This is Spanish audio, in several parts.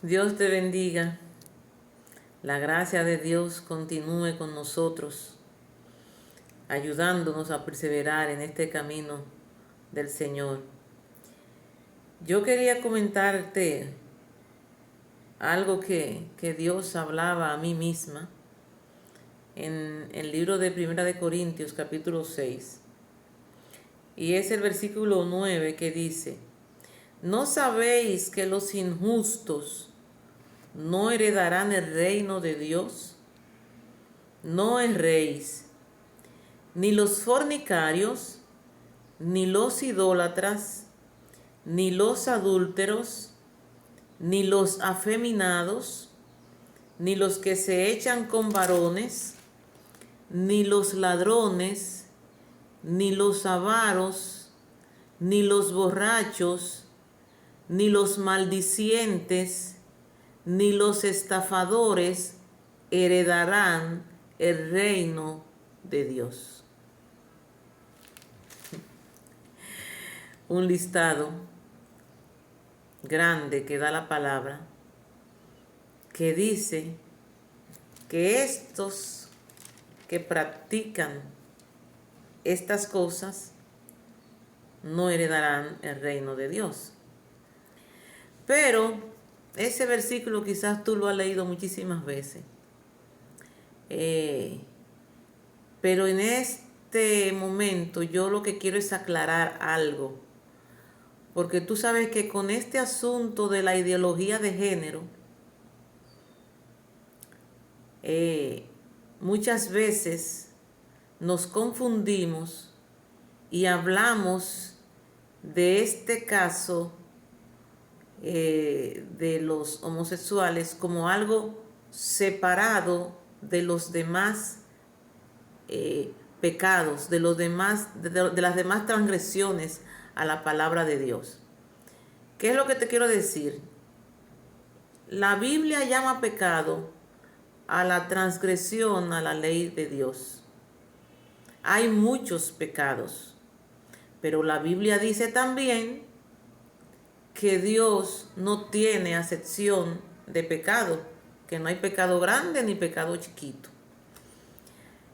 Dios te bendiga. La gracia de Dios continúe con nosotros, ayudándonos a perseverar en este camino del Señor. Yo quería comentarte algo que Dios hablaba a mí misma en el libro de Primera de Corintios, capítulo 6. Y es el versículo 9 que dice: ¿No sabéis que los injustos no heredarán el reino de Dios? No erréis, ni los fornicarios, ni los idólatras, ni los adúlteros, ni los afeminados, ni los que se echan con varones, ni los ladrones, ni los avaros, ni los borrachos, ni los maldicientes, ni los estafadores heredarán el reino de Dios. Un listado grande que da la palabra, que dice que estos que practican estas cosas no heredarán el reino de Dios. Pero ese versículo quizás tú lo has leído muchísimas veces. Pero en este momento yo lo que quiero es aclarar algo. Porque tú sabes que con este asunto de la ideología de género, muchas veces nos confundimos y hablamos de este caso de los homosexuales como algo separado de los demás pecados, de las demás transgresiones a la palabra de Dios. ¿Qué es lo que te quiero decir? La Biblia llama pecado a la transgresión a la ley de Dios. Hay muchos pecados, pero la Biblia dice también que Dios no tiene acepción de pecado, que no hay pecado grande ni pecado chiquito.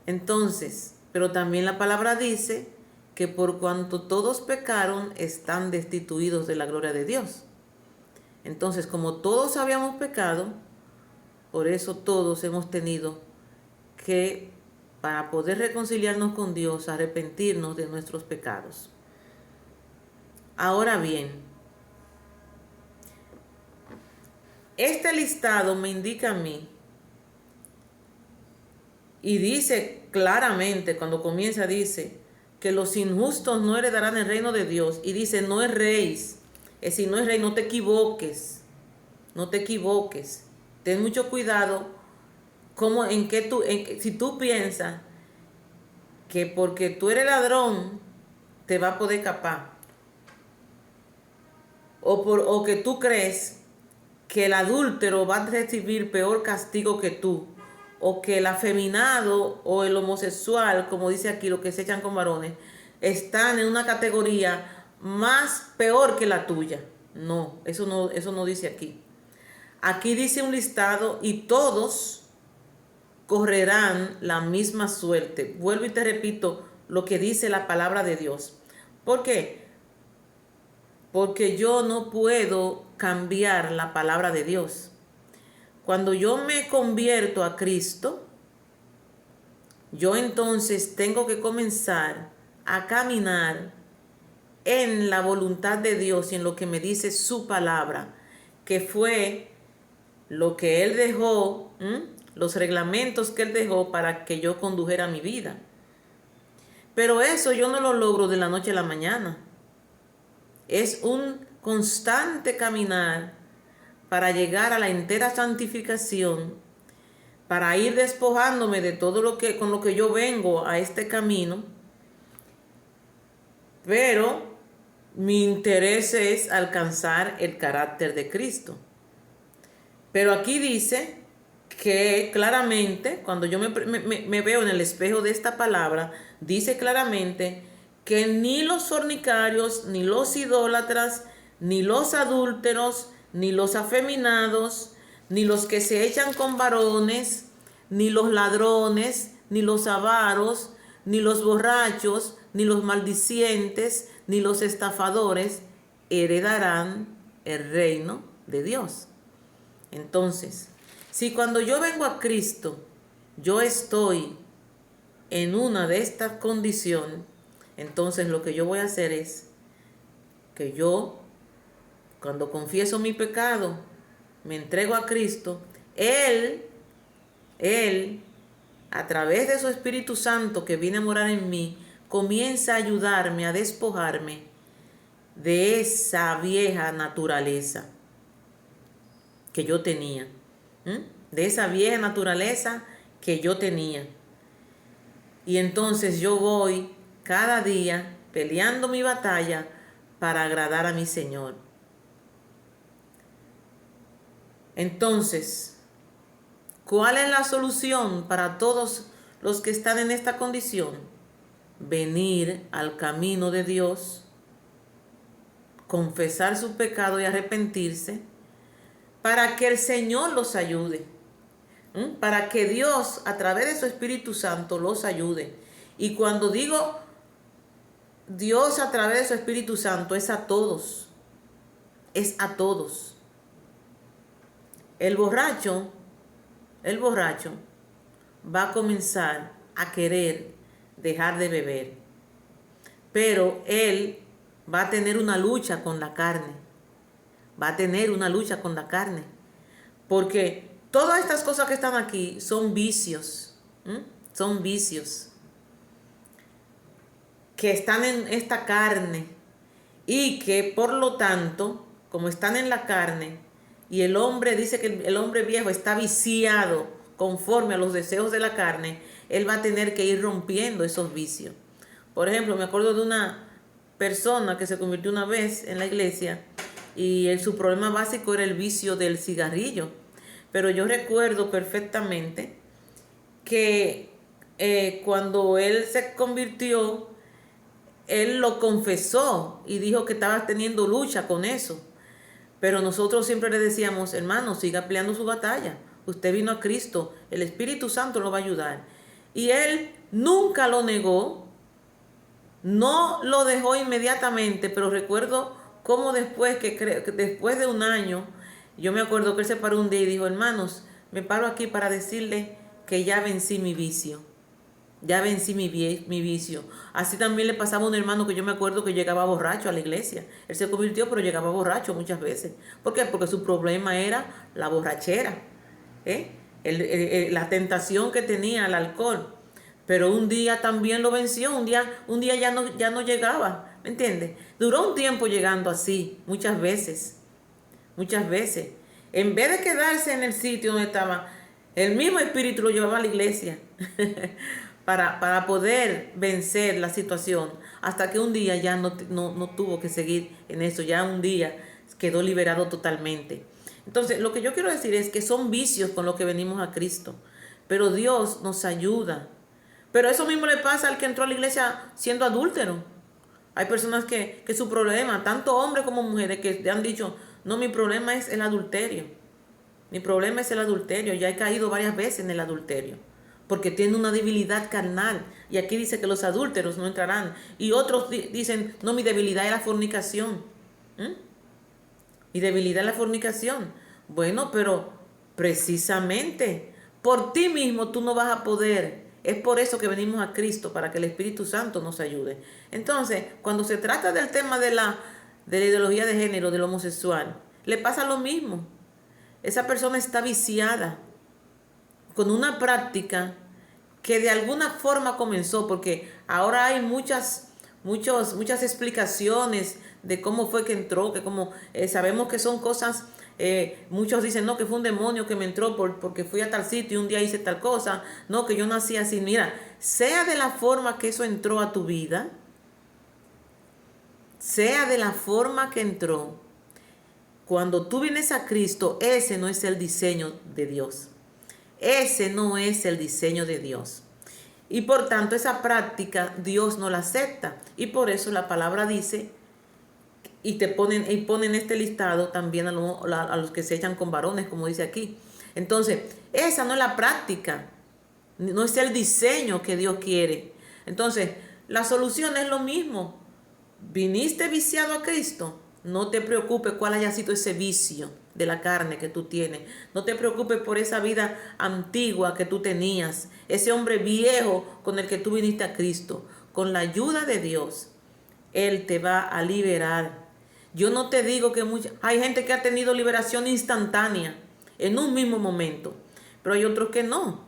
Entonces, pero también la palabra dice que por cuanto todos pecaron, están destituidos de la gloria de Dios. Entonces, como todos habíamos pecado, por eso todos hemos tenido que, para poder reconciliarnos con Dios, arrepentirnos de nuestros pecados. Ahora bien, este listado me indica a mí y dice claramente, cuando comienza dice que los injustos no heredarán el reino de Dios, y dice no erréis. Es decir, no erréis, no te equivoques, no te equivoques. Ten mucho cuidado si tú piensas que porque tú eres ladrón te va a poder escapar, o que tú crees que el adúltero va a recibir peor castigo que tú, o que el afeminado o el homosexual, como dice aquí, los que se echan con varones, están en una categoría más peor que la tuya. No, eso no dice aquí. Aquí dice un listado y todos correrán la misma suerte. Vuelvo y te repito lo que dice la palabra de Dios. ¿Por qué? Porque yo no puedo cambiar la palabra de Dios. Cuando yo me convierto a Cristo, yo entonces tengo que comenzar a caminar en la voluntad de Dios y en lo que me dice su palabra, que fue lo que Él dejó, los reglamentos que Él dejó para que yo condujera mi vida. Pero eso yo no lo logro de la noche a la mañana. Es un constante caminar para llegar a la entera santificación, para ir despojándome de todo con lo que yo vengo a este camino. Pero mi interés es alcanzar el carácter de Cristo. Pero aquí dice que claramente, cuando yo me veo en el espejo de esta palabra, dice claramente que ni los fornicarios, ni los idólatras, ni los adúlteros, ni los afeminados, ni los que se echan con varones, ni los ladrones, ni los avaros, ni los borrachos, ni los maldicientes, ni los estafadores heredarán el reino de Dios. Entonces, si cuando yo vengo a Cristo, yo estoy en una de estas condiciones, entonces lo que yo voy a hacer es que yo, cuando confieso mi pecado, me entrego a Cristo, Él, a través de su Espíritu Santo que viene a morar en mí, comienza a ayudarme a despojarme de esa vieja naturaleza que yo tenía. De esa vieja naturaleza que yo tenía. Y entonces yo voy cada día peleando mi batalla para agradar a mi Señor. Entonces, ¿cuál es la solución para todos los que están en esta condición? Venir al camino de Dios, confesar su pecado y arrepentirse, para que el Señor los ayude, para que Dios a través de su Espíritu Santo los ayude. Y cuando digo Dios a través de su Espíritu Santo, es a todos, es a todos. El borracho va a comenzar a querer dejar de beber, pero él va a tener una lucha con la carne. Va a tener una lucha con la carne. Porque todas estas cosas que están aquí son vicios. Son vicios que están en esta carne. Y que por lo tanto, como están en la carne, y el hombre dice que el hombre viejo está viciado conforme a los deseos de la carne, él va a tener que ir rompiendo esos vicios. Por ejemplo, me acuerdo de una persona que se convirtió una vez en la iglesia y su problema básico era el vicio del cigarrillo. Pero yo recuerdo perfectamente que cuando él se convirtió, él lo confesó y dijo que estaba teniendo lucha con eso. Pero nosotros siempre le decíamos, hermano, siga peleando su batalla. Usted vino a Cristo, el Espíritu Santo lo va a ayudar. Y él nunca lo negó, no lo dejó inmediatamente, pero recuerdo cómo después de un año, yo me acuerdo que él se paró un día y dijo, hermanos, me paro aquí para decirle que ya vencí mi vicio. Ya vencí mi vicio. Así también le pasaba a un hermano que yo me acuerdo que llegaba borracho a la iglesia. Él se convirtió, pero llegaba borracho muchas veces. ¿Por qué? Porque su problema era la borrachera, la tentación que tenía al alcohol. Pero un día también lo venció, un día ya no llegaba, ¿me entiendes? Duró un tiempo llegando así, muchas veces. En vez de quedarse en el sitio donde estaba, el mismo espíritu lo llevaba a la iglesia para poder vencer la situación, hasta que un día ya no tuvo que seguir en eso, ya un día quedó liberado totalmente. Entonces, lo que yo quiero decir es que son vicios con los que venimos a Cristo, pero Dios nos ayuda. Pero eso mismo le pasa al que entró a la iglesia siendo adúltero. Hay personas que su problema, tanto hombres como mujeres, que han dicho, no, mi problema es el adulterio. Mi problema es el adulterio. Ya he caído varias veces en el adulterio. Porque tiene una debilidad carnal. Y aquí dice que los adúlteros no entrarán. Y otros dicen, no, mi debilidad es la fornicación. Mi debilidad es la fornicación. Bueno, pero precisamente por ti mismo tú no vas a poder. Es por eso que venimos a Cristo, para que el Espíritu Santo nos ayude. Entonces, cuando se trata del tema de la ideología de género, del homosexual, le pasa lo mismo. Esa persona está viciada con una práctica que de alguna forma comenzó, porque ahora hay muchas explicaciones de cómo fue que entró, que como sabemos que son cosas, muchos dicen, no, que fue un demonio que me entró porque fui a tal sitio y un día hice tal cosa, no, que yo nací así. Mira, sea de la forma que eso entró a tu vida, sea de la forma que entró, cuando tú vienes a Cristo, ese no es el diseño de Dios. Ese no es el diseño de Dios. Y por tanto esa práctica Dios no la acepta. Y por eso la palabra dice ponen este listado también a los que se echan con varones, como dice aquí. Entonces, esa no es la práctica, no es el diseño que Dios quiere. Entonces, la solución es lo mismo. ¿Viniste viciado a Cristo? No te preocupes cuál haya sido ese vicio de la carne que tú tienes. No te preocupes por esa vida antigua que tú tenías, ese hombre viejo con el que tú viniste a Cristo. Con la ayuda de Dios, Él te va a liberar. Yo no te digo que hay gente que ha tenido liberación instantánea en un mismo momento, pero hay otros que no.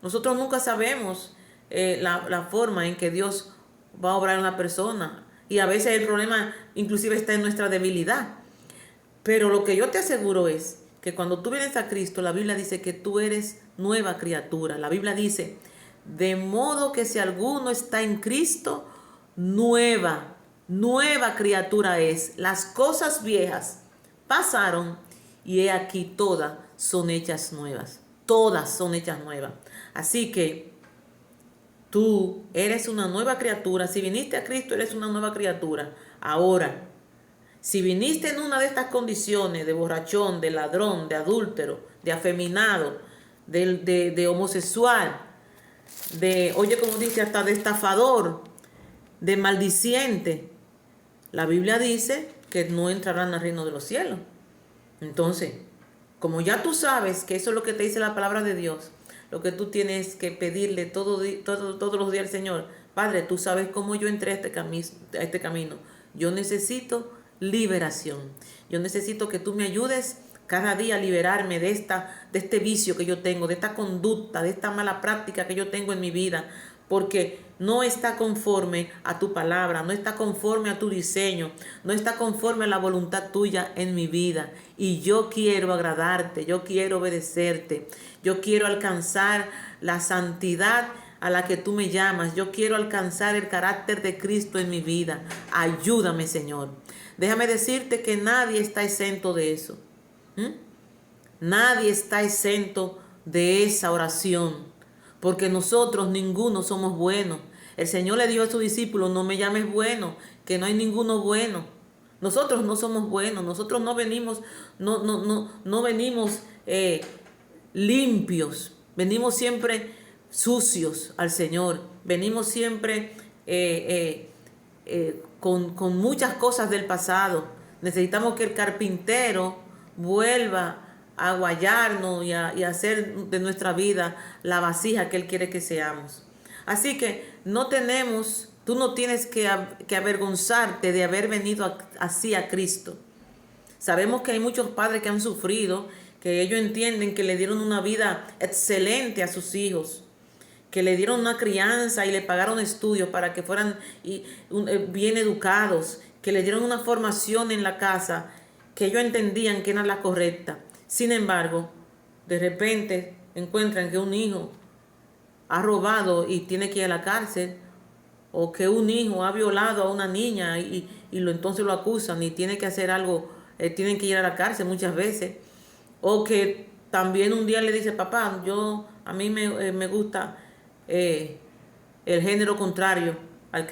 Nosotros nunca sabemos la forma en que Dios va a obrar en una persona, y a veces el problema inclusive está en nuestra debilidad. Pero lo que yo te aseguro es que cuando tú vienes a Cristo, la Biblia dice que tú eres nueva criatura. La Biblia dice, de modo que si alguno está en Cristo, nueva criatura es. Las cosas viejas pasaron y he aquí todas son hechas nuevas. Todas son hechas nuevas. Así que tú eres una nueva criatura. Si viniste a Cristo, eres una nueva criatura. Ahora, si viniste en una de estas condiciones, de borrachón, de ladrón, de adúltero, de afeminado, de homosexual, oye, como dice, hasta de estafador, de maldiciente, la Biblia dice que no entrarán al reino de los cielos. Entonces, como ya tú sabes que eso es lo que te dice la palabra de Dios, lo que tú tienes que pedirle todos los días al Señor: Padre, tú sabes cómo yo entré a este camino. Yo necesito liberación. Yo necesito que tú me ayudes cada día a liberarme de este vicio que yo tengo, de esta conducta, de esta mala práctica que yo tengo en mi vida, porque no está conforme a tu palabra, no está conforme a tu diseño, no está conforme a la voluntad tuya en mi vida. Y yo quiero agradarte, yo quiero obedecerte, yo quiero alcanzar la santidad a la que tú me llamas. Yo quiero alcanzar el carácter de Cristo en mi vida. Ayúdame, Señor. Déjame decirte que nadie está exento de eso. Nadie está exento de esa oración, porque nosotros ninguno somos buenos. El Señor le dijo a sus discípulos: no me llames bueno, que no hay ninguno bueno. Nosotros no somos buenos, nosotros no venimos limpios, venimos siempre sucios al Señor, venimos siempre con muchas cosas del pasado. Necesitamos que el carpintero vuelva a aguallarnos y a hacer de nuestra vida la vasija que Él quiere que seamos. Así que tú no tienes que avergonzarte de haber venido así a Cristo. Sabemos que hay muchos padres que han sufrido, que ellos entienden que le dieron una vida excelente a sus hijos, que le dieron una crianza y le pagaron estudios para que fueran bien educados, que le dieron una formación en la casa que ellos entendían que era la correcta. Sin embargo, de repente encuentran que un hijo ha robado y tiene que ir a la cárcel, o que un hijo ha violado a una niña entonces lo acusan y tiene que hacer algo, tienen que ir a la cárcel muchas veces, o que también un día le dice: papá, a mí me gusta el género contrario al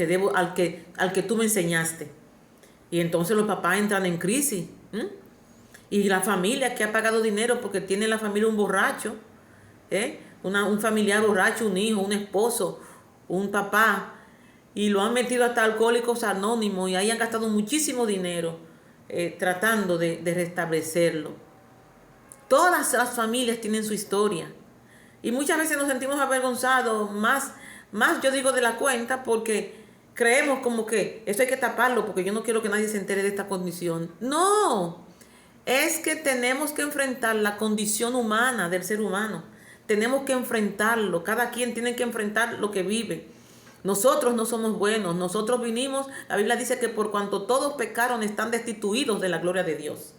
que tú me enseñaste. Y entonces los papás entran en crisis. Y la familia que ha pagado dinero porque tiene la familia un borracho, un familiar borracho, un hijo, un esposo, un papá, y lo han metido hasta Alcohólicos Anónimos, y ahí han gastado muchísimo dinero tratando de restablecerlo. Todas las familias tienen su historia, y muchas veces nos sentimos avergonzados, más yo digo de la cuenta, porque creemos como que eso hay que taparlo porque yo no quiero que nadie se entere de esta condición. No, es que tenemos que enfrentar la condición humana del ser humano. Tenemos que enfrentarlo. Cada quien tiene que enfrentar lo que vive. Nosotros no somos buenos. Nosotros vinimos, la Biblia dice que por cuanto todos pecaron están destituidos de la gloria de Dios.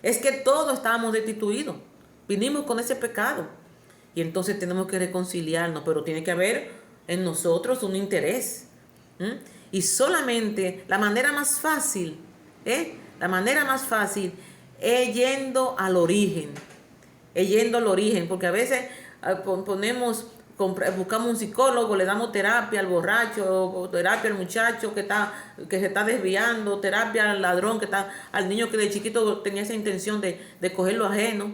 Es que todos estábamos destituidos. Vinimos con ese pecado. Y entonces tenemos que reconciliarnos. Pero tiene que haber en nosotros un interés. Y solamente la manera más fácil es yendo al origen, porque a veces buscamos un psicólogo, le damos terapia al borracho, o terapia al muchacho que se está desviando, terapia al ladrón, al niño que de chiquito tenía esa intención de coger lo ajeno.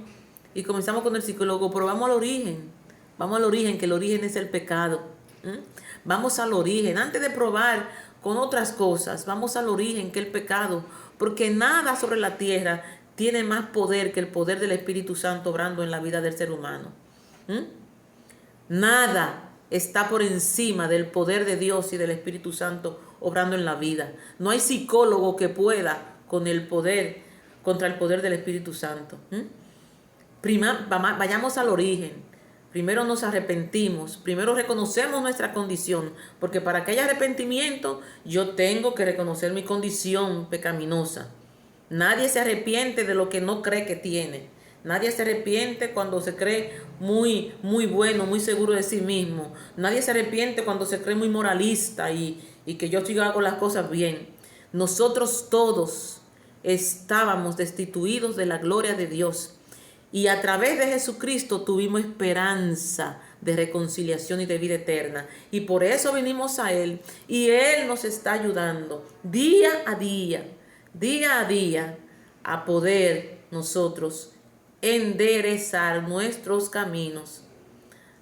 Y comenzamos con el psicólogo, pero vamos al origen. Vamos al origen, que el origen es el pecado. ¿Mm? Vamos al origen. Antes de probar con otras cosas, vamos al origen, que es el pecado. Porque nada sobre la tierra tiene más poder que el poder del Espíritu Santo obrando en la vida del ser humano. ¿Mm? Nada está por encima del poder de Dios y del Espíritu Santo obrando en la vida. No hay psicólogo que pueda con el poder, contra el poder del Espíritu Santo. Vayamos al origen. Primero nos arrepentimos, primero reconocemos nuestra condición, porque para que haya arrepentimiento yo tengo que reconocer mi condición pecaminosa. Nadie se arrepiente de lo que no cree que tiene. Nadie se arrepiente cuando se cree muy bueno, muy seguro de sí mismo. Nadie se arrepiente cuando se cree muy moralista y que yo hago las cosas bien. Nosotros todos estábamos destituidos de la gloria de Dios. Y a través de Jesucristo tuvimos esperanza de reconciliación y de vida eterna. Y por eso venimos a Él. Y Él nos está ayudando día a día, a poder nosotros enderezar nuestros caminos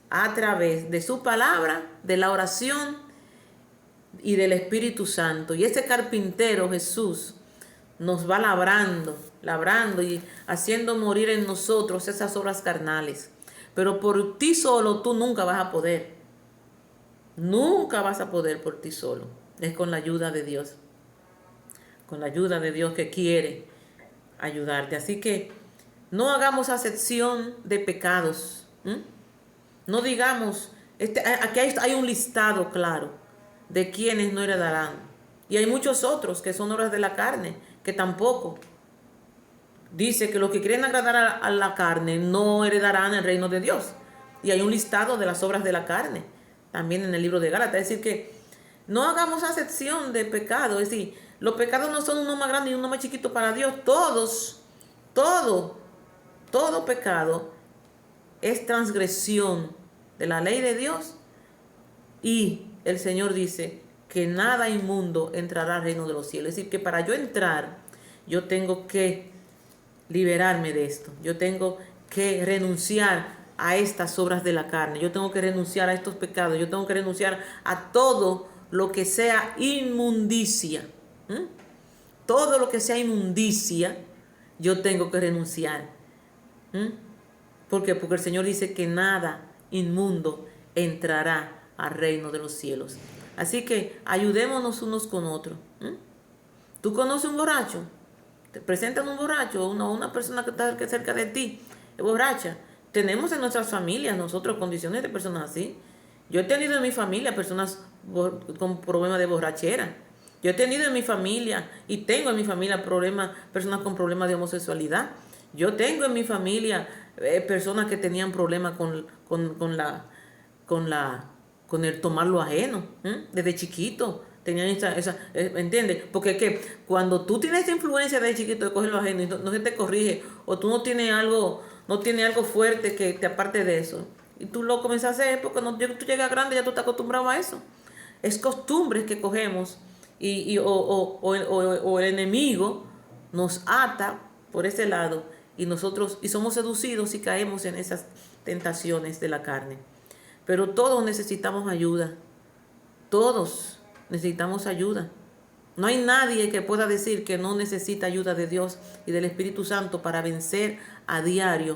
a través de su palabra, de la oración y del Espíritu Santo. Y ese carpintero Jesús nos va labrando y haciendo morir en nosotros esas obras carnales. Pero por ti solo tú nunca vas a poder. Nunca vas a poder por ti solo. Es con la ayuda de Dios. Con la ayuda de Dios que quiere ayudarte. Así que no hagamos acepción de pecados. No digamos, aquí hay un listado claro de quienes no heredarán. Y hay muchos otros que son obras de la carne, que tampoco. Dice que los que quieren agradar a la carne no heredarán el reino de Dios. Y hay un listado de las obras de la carne, también en el libro de Gálatas. Es decir, que no hagamos acepción de pecado. Es decir, los pecados no son uno más grande y uno más chiquito para Dios. Todo pecado es transgresión de la ley de Dios. Y el Señor dice que nada inmundo entrará al reino de los cielos. Es decir, que para yo entrar, yo tengo que liberarme de esto. Yo tengo que renunciar a estas obras de la carne. Yo tengo que renunciar a estos pecados. Yo tengo que renunciar a todo lo que sea inmundicia. Todo lo que sea inmundicia, yo tengo que renunciar. ¿Por qué? Porque el Señor dice que nada inmundo entrará al reino de los cielos. Así que ayudémonos unos con otros. ¿Tú conoces un borracho? Te presentan un borracho, una persona que está cerca de ti, es borracha. Tenemos en nuestras familias nosotros condiciones de personas así. Yo he tenido en mi familia personas con problemas de borrachera. Yo he tenido en mi familia y tengo en mi familia personas con problemas de homosexualidad. Yo tengo en mi familia personas que tenían problemas con el tomar lo ajeno, desde chiquito. Tenían ¿entiendes? Porque es que cuando tú tienes esa influencia de chiquito de coger lo ajeno y no se te corrige, o tú no tienes algo fuerte que te aparte de eso, y tú lo comienzas a hacer porque tú llegas grande, ya tú estás acostumbrado a eso. Es costumbres que cogemos o el enemigo nos ata por ese lado y somos seducidos y caemos en esas tentaciones de la carne. Pero todos necesitamos ayuda. Todos necesitamos ayuda. No hay nadie que pueda decir que no necesita ayuda de Dios y del Espíritu Santo para vencer a diario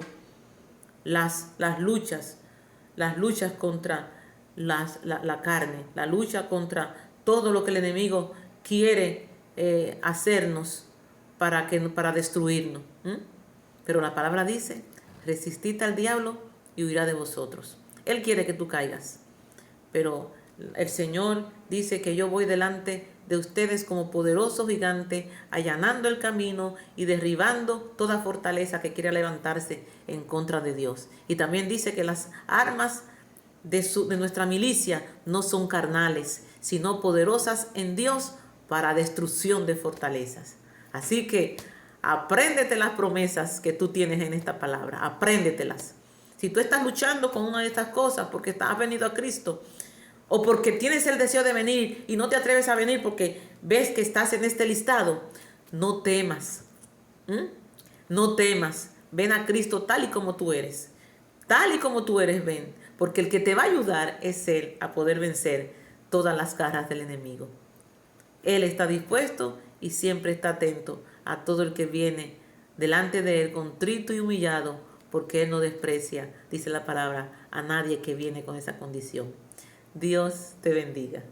las luchas contra la carne, la lucha contra todo lo que el enemigo quiere hacernos para destruirnos. Pero la palabra dice, resistid al diablo y huirá de vosotros. Él quiere que tú caigas, pero el Señor dice que yo voy delante de ustedes como poderoso gigante, allanando el camino y derribando toda fortaleza que quiera levantarse en contra de Dios. Y también dice que las armas de nuestra milicia no son carnales, sino poderosas en Dios para destrucción de fortalezas. Así que apréndete las promesas que tú tienes en esta palabra, apréndetelas. Si tú estás luchando con una de estas cosas porque has venido a Cristo, o porque tienes el deseo de venir y no te atreves a venir porque ves que estás en este listado, no temas. ¿Mm? No temas. Ven a Cristo tal y como tú eres. Tal y como tú eres, ven. Porque el que te va a ayudar es Él a poder vencer todas las garras del enemigo. Él está dispuesto y siempre está atento a todo el que viene delante de Él contrito y humillado, porque Él no desprecia, dice la palabra, a nadie que viene con esa condición. Dios te bendiga.